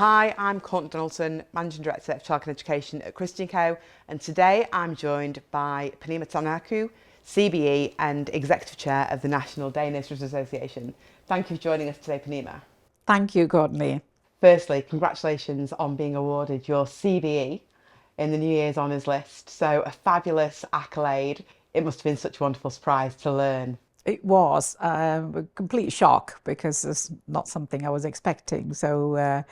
Hi, I'm Courteney Donaldson, Managing Director of Childcare Education at Christie Co, and today I'm joined by Purnima Tanuku CBE and Executive Chair of the National Day Nurseries Association. Thank you for joining us today, Purnima. Thank you, Courtney. Firstly, congratulations on being awarded your CBE in the New Year's Honours list. So a fabulous accolade. It must have been such a wonderful surprise to learn. It was a complete shock because it's not something I was expecting. So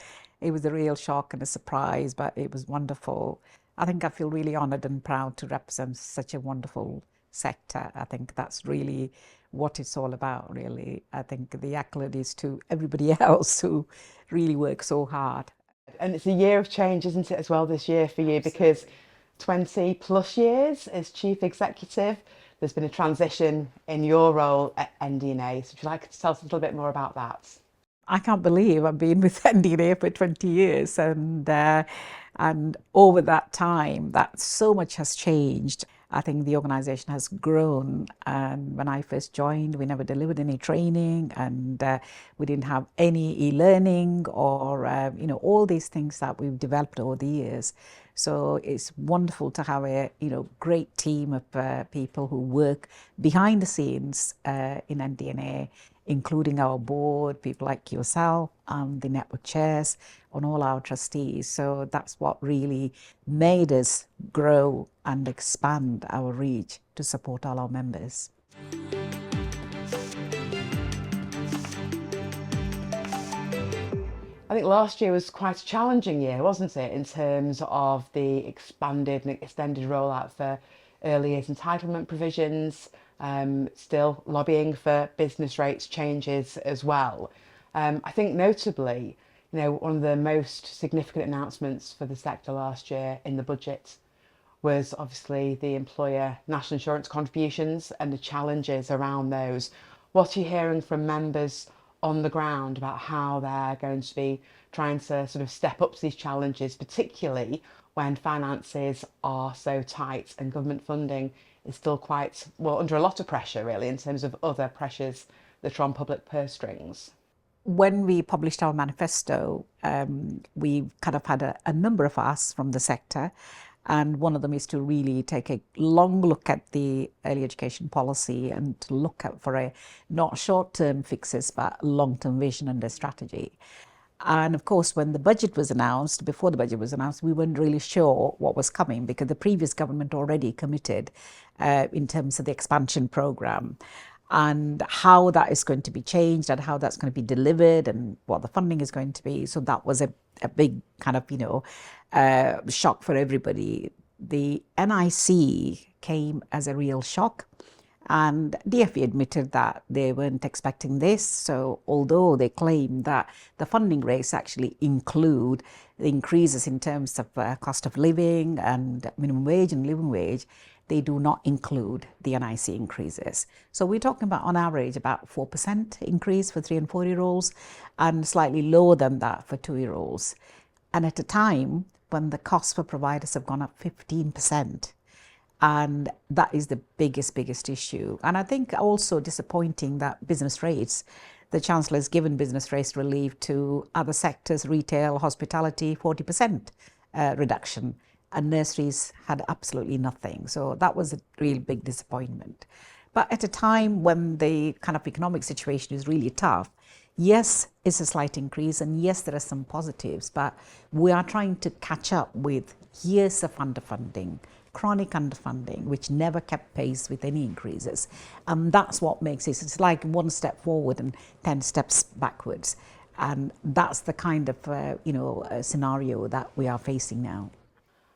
it was a real shock and a surprise, but it was wonderful. I think I feel really honoured and proud to represent such a wonderful sector. I think that's really what it's all about, really. I think the accolade is to everybody else who really works so hard. And it's a year of change, isn't it, as well, this year for you, because 20 plus years as Chief Executive, there's been a transition in your role at NDNA. So would you like to tell us a little bit more about that? I can't believe I've been with NDNA for 20 years, and over that time, that so much has changed. I think the organization has grown, and when I first joined, we never delivered any training, and we didn't have any e-learning or all these things that we've developed over the years. So it's wonderful to have a great team of people who work behind the scenes in NDNA, including our board, people like yourself, and the network chairs, and all our trustees. So that's what really made us grow and expand our reach to support all our members. I think last year was quite a challenging year, wasn't it, in terms of the expanded and extended rollout for early years entitlement provisions, still lobbying for business rates changes as well. I think notably, one of the most significant announcements for the sector last year in the budget was obviously the employer national insurance contributions and the challenges around those. What are you hearing from members on the ground about how they're going to be trying to sort of step up to these challenges, particularly when finances are so tight and government funding is still quite, well, under a lot of pressure, really, in terms of other pressures that are on public purse strings? When we published our manifesto, we kind of had a number of asks from the sector. And one of them is to really take a long look at the early education policy and to look at for a not short-term fixes, but long-term vision and a strategy. And of course, when the budget was announced, before the budget was announced, we weren't really sure what was coming because the previous government already committed in terms of the expansion program and how that is going to be changed and how that's going to be delivered and what the funding is going to be. So that was a big kind of, shock for everybody. The NIC came as a real shock, and DfE admitted that they weren't expecting this. So although they claim that the funding rates actually include the increases in terms of cost of living and minimum wage and living wage, they do not include the NIC increases. So we're talking about, on average, about 4% increase for 3 and 4-year-olds and slightly lower than that for 2-year-olds. And at a time when the costs for providers have gone up 15%. And that is the biggest issue. And I think also disappointing that business rates, the Chancellor has given business rates relief to other sectors, retail, hospitality, 40% reduction. And nurseries had absolutely nothing. So that was a real big disappointment. But at a time when the kind of economic situation is really tough, yes, it's a slight increase, and yes, there are some positives, but we are trying to catch up with years of underfunding, chronic underfunding, which never kept pace with any increases. And that's what makes it, it's like one step forward and 10 steps backwards. And that's the kind of, scenario that we are facing now.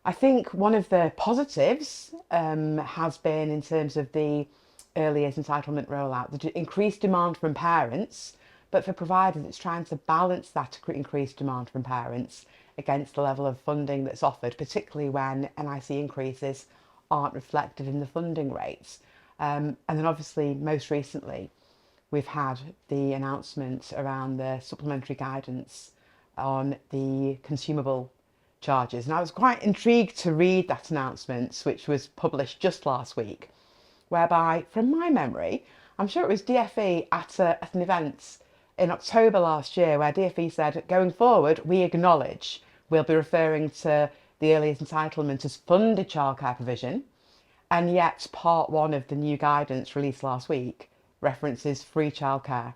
I think one of the positives has been in terms of the early years entitlement rollout, the increased demand from parents, but for providers it's trying to balance that increased demand from parents against the level of funding that's offered, particularly when NIC increases aren't reflected in the funding rates. And then obviously most recently we've had the announcement around the supplementary guidance on the consumable charges. And I was quite intrigued to read that announcement, which was published just last week, whereby, from my memory, I'm sure it was DfE at an event in October last year, where DfE said, going forward, we acknowledge we'll be referring to the earliest entitlement as funded childcare provision, and yet part one of the new guidance released last week references free childcare.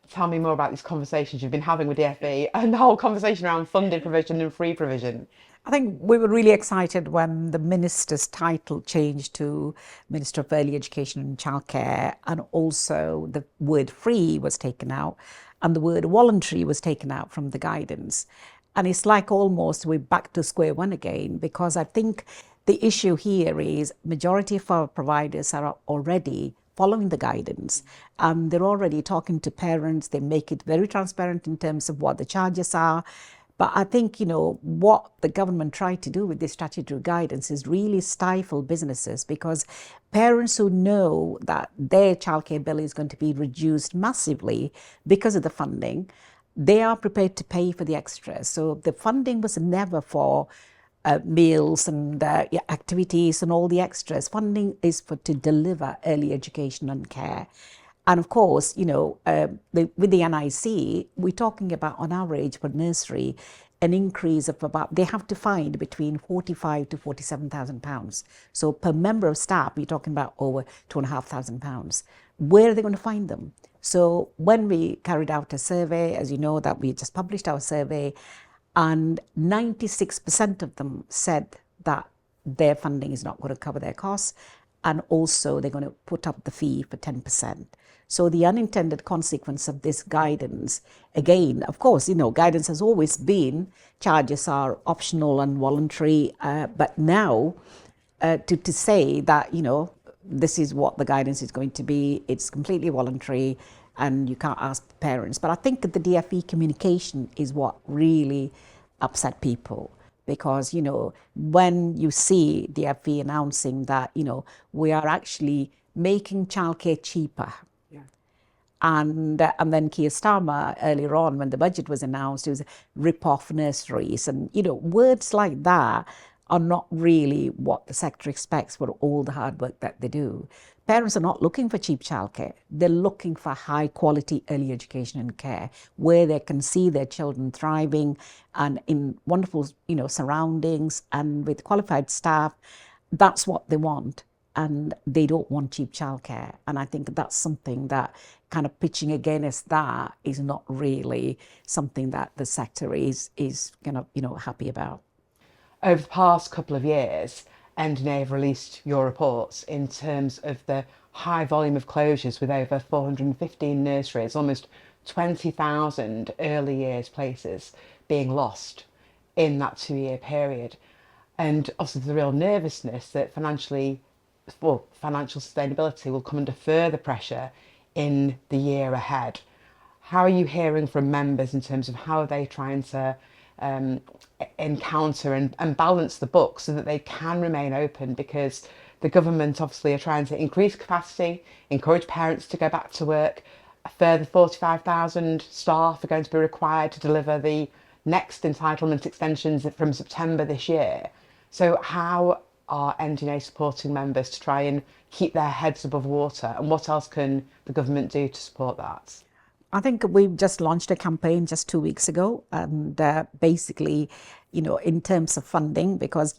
Tell me more about these conversations you've been having with DfE and the whole conversation around funded provision and free provision. I think we were really excited when the minister's title changed to Minister of Early Education and Childcare, and also the word free was taken out and the word voluntary was taken out from the guidance. And it's like almost we're back to square one again, because I think the issue here is majority of our providers are already following the guidance, and they're already talking to parents. They make it very transparent in terms of what the charges are. But I think, what the government tried to do with this statutory guidance is really stifle businesses, because parents who know that their childcare bill is going to be reduced massively because of the funding, they are prepared to pay for the extras. So the funding was never for meals and activities and all the extras. Funding is to deliver early education and care. And of course, with the NIC, we're talking about on average for nursery, an increase of about, they have to find between 45 to 47,000 pounds. So per member of staff, you're talking about over £2,500. Where are they going to find them? So when we carried out a survey, as you know, that we just published our survey, and 96% of them said that their funding is not going to cover their costs, and also they're going to put up the fee for 10%. So the unintended consequence of this guidance, again, of course, guidance has always been charges are optional and voluntary, but now to say that, this is what the guidance is going to be, it's completely voluntary and you can't ask parents. But I think the DfE communication is what really upset people. Because, when you see DfE announcing that, we are actually making childcare cheaper. Yeah. And then Keir Starmer earlier on, when the budget was announced, it was rip off nurseries. And, words like that are not really what the sector expects for all the hard work that they do. Parents are not looking for cheap childcare. They're looking for high quality early education and care, where they can see their children thriving and in wonderful, surroundings and with qualified staff. That's what they want. And they don't want cheap childcare. And I think that's something that kind of pitching against that is not really something that the sector is kind of, happy about. Over the past couple of years, NDNA have released your reports in terms of the high volume of closures, with over 415 nurseries, almost 20,000 early years places being lost in that 2-year period. And also the real nervousness that financial sustainability will come under further pressure in the year ahead. How are you hearing from members in terms of how are they trying to encounter and balance the books so that they can remain open? Because the government obviously are trying to increase capacity, encourage parents to go back to work. A further 45,000 staff are going to be required to deliver the next entitlement extensions from September this year. So how are NDNA supporting members to try and keep their heads above water, and what else can the government do to support that? I think we've just launched a campaign just 2 weeks ago, and basically, in terms of funding, because,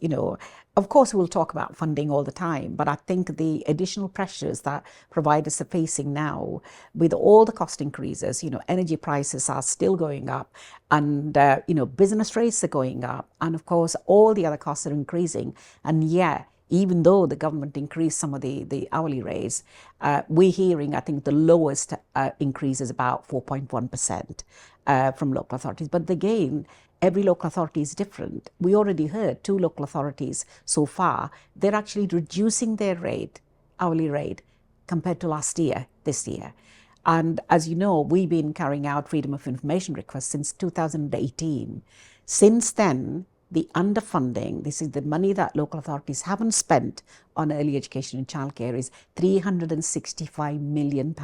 of course we'll talk about funding all the time, but I think the additional pressures that providers are facing now with all the cost increases, energy prices are still going up, and, business rates are going up, and of course all the other costs are increasing. And even though the government increased some of the hourly rates, we're hearing, I think, the lowest increase is about 4.1% from local authorities. But again, every local authority is different. We already heard 2 local authorities so far, they're actually reducing their hourly rate, compared to this year. And as you know, we've been carrying out freedom of information requests since 2018. Since then, the underfunding, this is the money that local authorities haven't spent on early education and childcare, is £365 million.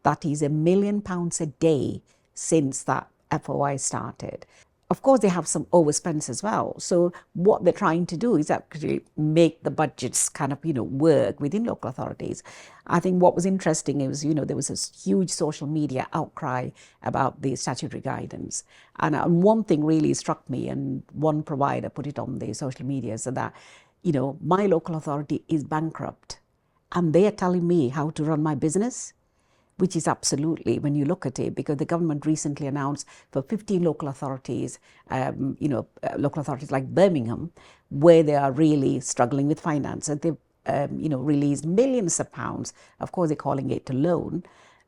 That is £1 million a day since that FOI started. of course, they have some overspends as well. So what they're trying to do is actually make the budgets kind of, work within local authorities. I think what was interesting is, there was this huge social media outcry about the statutory guidance. And one thing really struck me, and one provider put it on the social media, so that, my local authority is bankrupt and they are telling me how to run my business, which is absolutely, when you look at it, because the government recently announced for 15 local authorities, local authorities like Birmingham, where they are really struggling with finance. And they've, released millions of pounds. Of course, they're calling it a loan.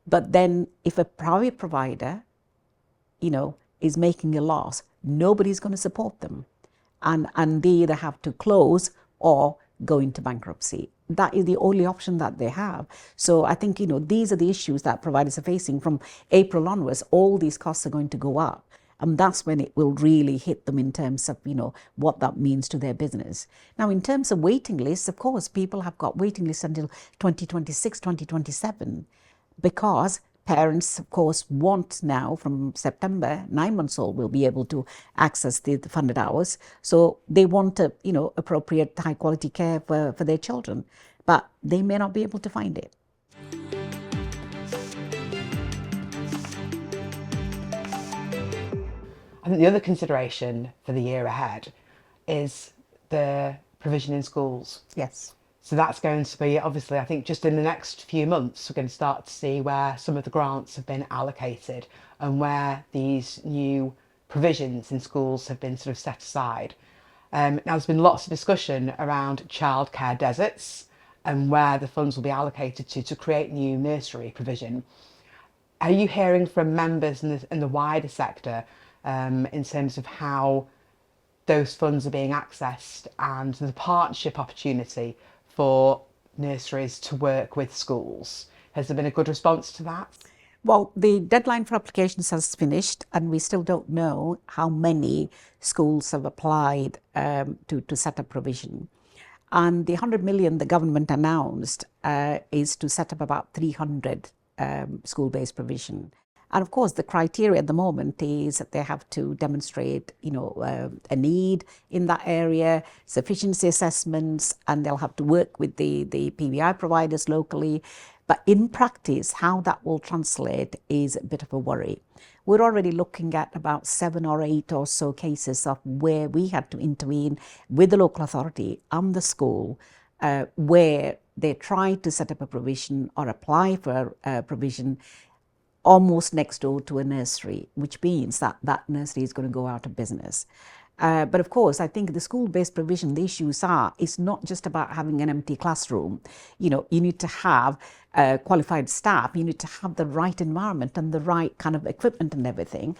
But then if a private provider, is making a loss, nobody's going to support them. And they either have to close or go into bankruptcy. That is the only option that they have. So I think, these are the issues that providers are facing from April onwards. All these costs are going to go up. And that's when it will really hit them in terms of, what that means to their business. Now, in terms of waiting lists, of course, people have got waiting lists until 2026, 2027, because parents, of course, want now from September, 9 months old will be able to access the funded hours. So they want appropriate high quality care for their children, but they may not be able to find it. I think the other consideration for the year ahead is the provision in schools. Yes. So that's going to be, obviously, I think just in the next few months, we're going to start to see where some of the grants have been allocated and where these new provisions in schools have been sort of set aside. Now, there's been lots of discussion around childcare deserts and where the funds will be allocated to create new nursery provision. Are you hearing from members in the wider sector in terms of how those funds are being accessed and the partnership opportunity for nurseries to work with schools? Has there been a good response to that? Well, the deadline for applications has finished, and we still don't know how many schools have applied to set up provision. And the 100 million the government announced is to set up about 300 school-based provision. And of course, the criteria at the moment is that they have to demonstrate, a need in that area, sufficiency assessments, and they'll have to work with the PVI providers locally. But in practice, how that will translate is a bit of a worry. We're already looking at about 7 or 8 or so cases of where we had to intervene with the local authority and the school, where they tried to set up a provision or apply for a provision almost next door to a nursery, which means that that nursery is going to go out of business. But of course, I think the school-based provision, the issues it's not just about having an empty classroom. You need to have qualified staff, you need to have the right environment and the right kind of equipment and everything.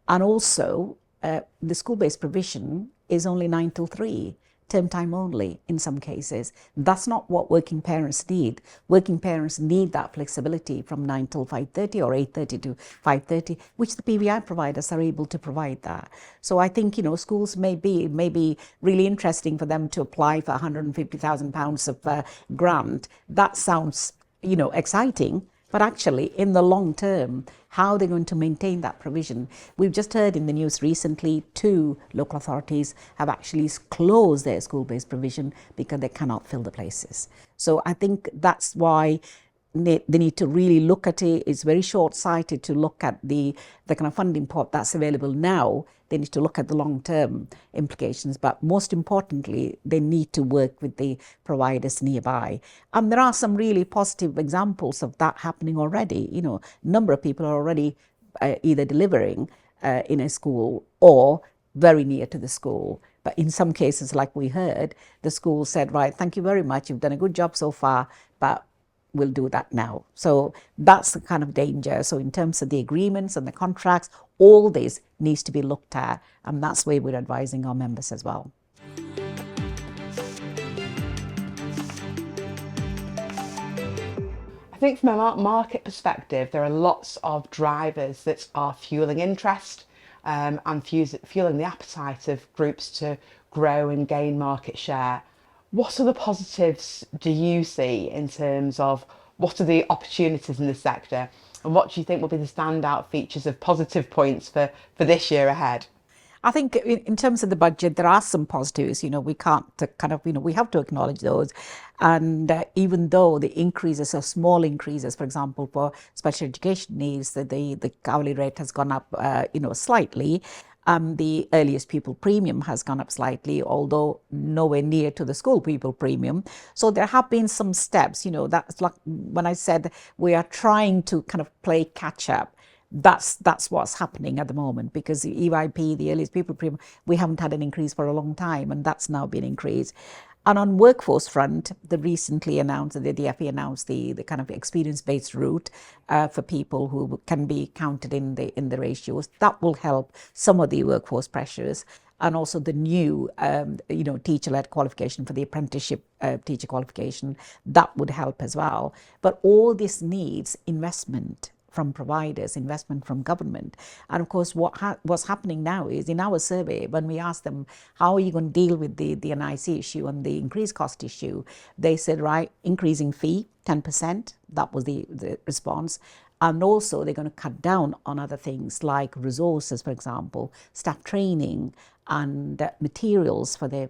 And also, the school-based provision is only 9 till 3. Term time only in some cases. That's not what working parents need. Working parents need that flexibility from 9 till 5:30 or 8:30 to 5:30, which the PVI providers are able to provide that. So I think, schools may be really interesting for them to apply for £150,000 of grant. That sounds, exciting. But actually, in the long term, how they're going to maintain that provision. We've just heard in the news recently, 2 local authorities have actually closed their school-based provision because they cannot fill the places. So I think that's why they need to really look at it. It's very short-sighted to look at the kind of funding pot that's available now. They need to look at the long-term implications, but most importantly, they need to work with the providers nearby. And there are some really positive examples of that happening already. A number of people are already either delivering in a school or very near to the school. But in some cases, like we heard, the school said, right, thank you very much, you've done a good job so far, but we'll do that now. So that's the kind of danger. So in terms of the agreements and the contracts, all this needs to be looked at, and that's where we're advising our members as well. I think from a market perspective, there are lots of drivers that are fueling interest and fueling the appetite of groups to grow and gain market share. What other positives do you see in terms of what are the opportunities in the sector, and what do you think will be the standout features of positive points for this year ahead? I think in terms of the budget, there are some positives. We can't kind of, we have to acknowledge those. And even though the increases are small increases, for example, for special education needs, the hourly rate has gone up, slightly. The earliest pupil premium has gone up slightly, although nowhere near to the school pupil premium. So there have been some steps, that's like when I said we are trying to kind of play catch up. That's what's happening at the moment, because the EYP, the earliest pupil premium, we haven't had an increase for a long time, and that's now been increased. And on workforce front, the recently announced, the DFE announced the kind of experience-based route for people who can be counted in the ratios. That will help some of the workforce pressures. And also the new, teacher-led qualification for the apprenticeship teacher qualification, that would help as well. But all this needs investment from providers, investment from government. And of course, what's happening now is, in our survey, when we asked them, how are you going to deal with the NIC issue and the increased cost issue, they said, right, increasing fee, 10%, that was the response. And also they're going to cut down on other things like resources, for example, staff training and materials for their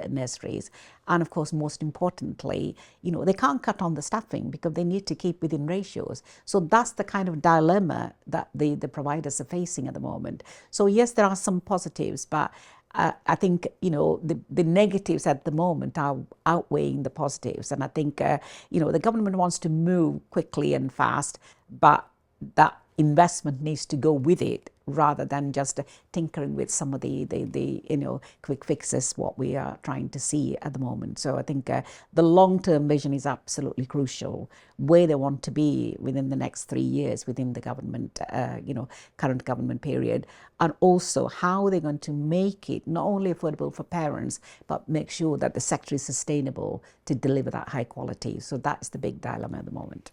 nurseries. And of course, most importantly, they can't cut on the staffing because they need to keep within ratios. So that's the kind of dilemma that the providers are facing at the moment. So yes, there are some positives, but I think, the negatives at the moment are outweighing the positives. And I think, the government wants to move quickly and fast, but that investment needs to go with it, rather than just tinkering with some of the quick fixes, what we are trying to see at the moment. So I think the long-term vision is absolutely crucial, where they want to be within the next 3 years within the government, current government period, and also how they're going to make it not only affordable for parents, but make sure that the sector is sustainable to deliver that high quality. So that's the big dilemma at the moment.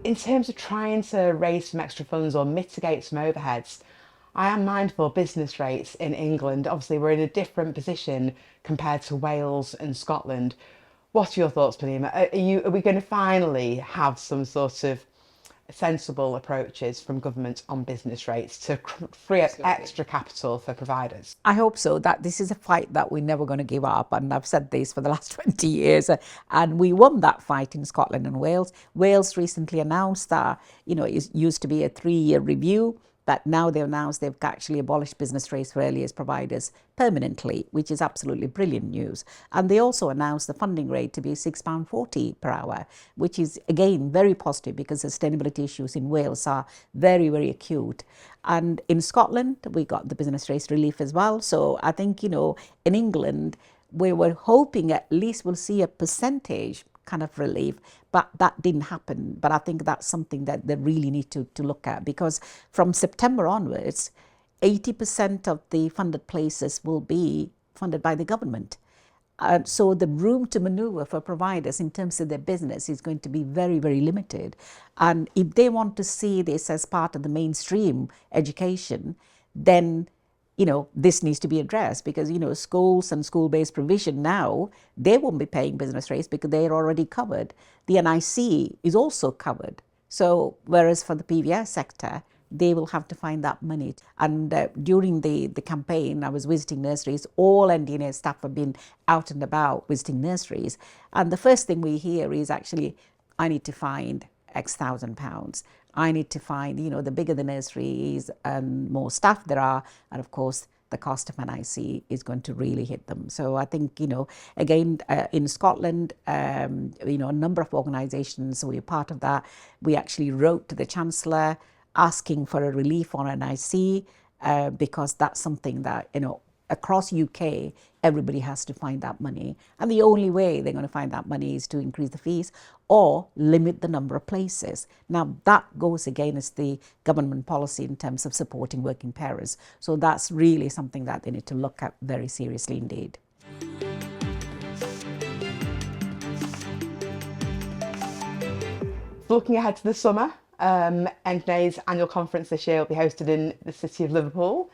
In terms of trying to raise some extra funds or mitigate some overheads, I am mindful of business rates in England. Obviously, we're in a different position compared to Wales and Scotland. What are your thoughts, Purnima? Are we going to finally have some sort of sensible approaches from government on business rates to free up extra capital for providers? I hope so. That this is a fight that we're never going to give up, and I've said this for the last 20 years, and we won that fight in Scotland and Wales. Wales recently announced that it used to be a 3-year review, but now they've announced they've actually abolished business rates for earliest providers permanently, which is absolutely brilliant news. And they also announced the funding rate to be £6.40 per hour, which is, again, very positive, because sustainability issues in Wales are very, very acute. And in Scotland, we got the business rates relief as well. So I think, in England, we were hoping at least we'll see a percentage kind of relief, but that didn't happen. But I think that's something that they really need to look at, because from September onwards, 80% of the funded places will be funded by the government. So the room to maneuver for providers in terms of their business is going to be very, very limited. And if they want to see this as part of the mainstream education, then this needs to be addressed, because, schools and school-based provision now, they won't be paying business rates because they're already covered. The NIC is also covered. So whereas for the PVR sector, they will have to find that money. And during the campaign, I was visiting nurseries. All NDNA staff have been out and about visiting nurseries. And the first thing we hear is actually, I need to find X £1,000. I need to find, the bigger the nursery is and more staff there are, and of course the cost of NIC is going to really hit them. So I think, again, in Scotland, a number of organisations, we are part of that. We actually wrote to the Chancellor asking for a relief on NIC, because that's something that, across UK, everybody has to find that money. And the only way they're going to find that money is to increase the fees or limit the number of places. Now, that goes against the government policy in terms of supporting working parents. So that's really something that they need to look at very seriously indeed. Looking ahead to the summer, NDNA's annual conference this year will be hosted in the city of Liverpool.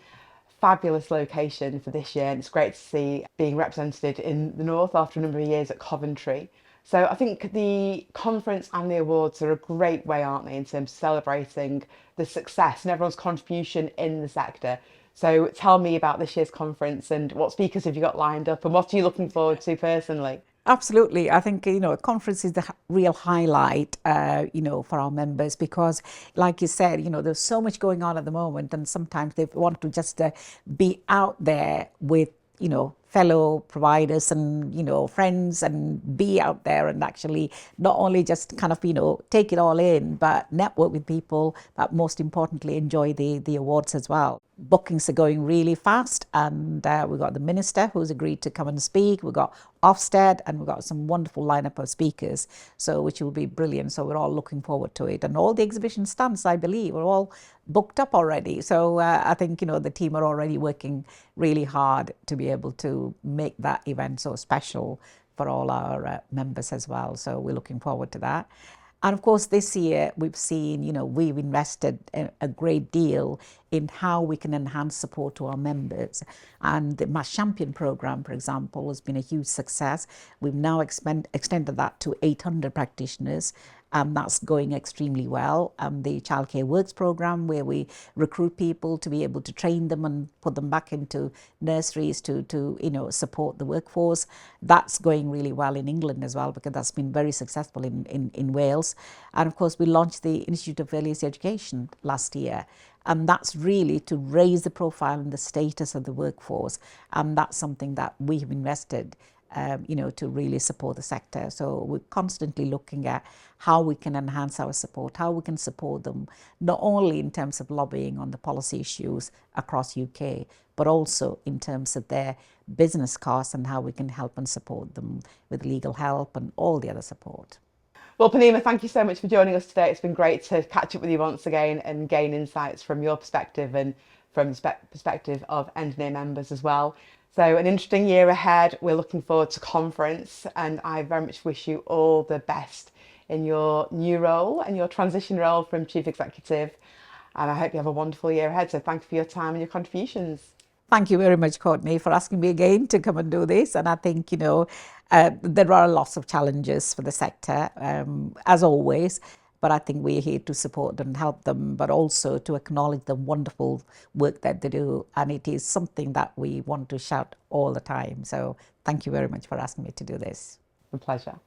Fabulous location for this year, and it's great to see being represented in the north after a number of years at Coventry. So I think the conference and the awards are a great way, aren't they, in terms of celebrating the success and everyone's contribution in the sector. So tell me about this year's conference and what speakers have you got lined up and what are you looking forward to personally? Absolutely. I think, a conference is the real highlight, for our members because, like you said, there's so much going on at the moment, and sometimes they want to just be out there with, fellow providers and, friends, and be out there and actually not only just kind of, take it all in, but network with people, but most importantly, enjoy the awards as well. Bookings are going really fast, and we've got the minister who's agreed to come and speak. We've got Ofsted, and we've got some wonderful lineup of speakers, so which will be brilliant. So we're all looking forward to it, and all the exhibition stands, I believe, are all booked up already. So I think the team are already working really hard to be able to make that event so special for all our members as well. So we're looking forward to that. And of course, this year we've seen, we've invested a great deal in how we can enhance support to our members. And the Mass Champion program, for example, has been a huge success. We've now extended that to 800 practitioners, and that's going extremely well. The Childcare Works program, where we recruit people to be able to train them and put them back into nurseries to support the workforce, that's going really well in England as well, because that's been very successful in Wales. And of course, we launched the Institute of Early Years Education last year, and that's really to raise the profile and the status of the workforce, and that's something that we have invested to really support the sector. So we're constantly looking at how we can enhance our support, how we can support them, not only in terms of lobbying on the policy issues across UK, but also in terms of their business costs and how we can help and support them with legal help and all the other support. Well, Purnima, thank you so much for joining us today. It's been great to catch up with you once again and gain insights from your perspective and from the perspective of NDNA members as well. So an interesting year ahead. We're looking forward to conference, and I very much wish you all the best in your new role and your transition role from Chief Executive. And I hope you have a wonderful year ahead. So thank you for your time and your contributions. Thank you very much, Courtney, for asking me again to come and do this. And I think, there are lots of challenges for the sector, as always. But I think we're here to support and help them, but also to acknowledge the wonderful work that they do. And it is something that we want to shout all the time. So thank you very much for asking me to do this. A pleasure.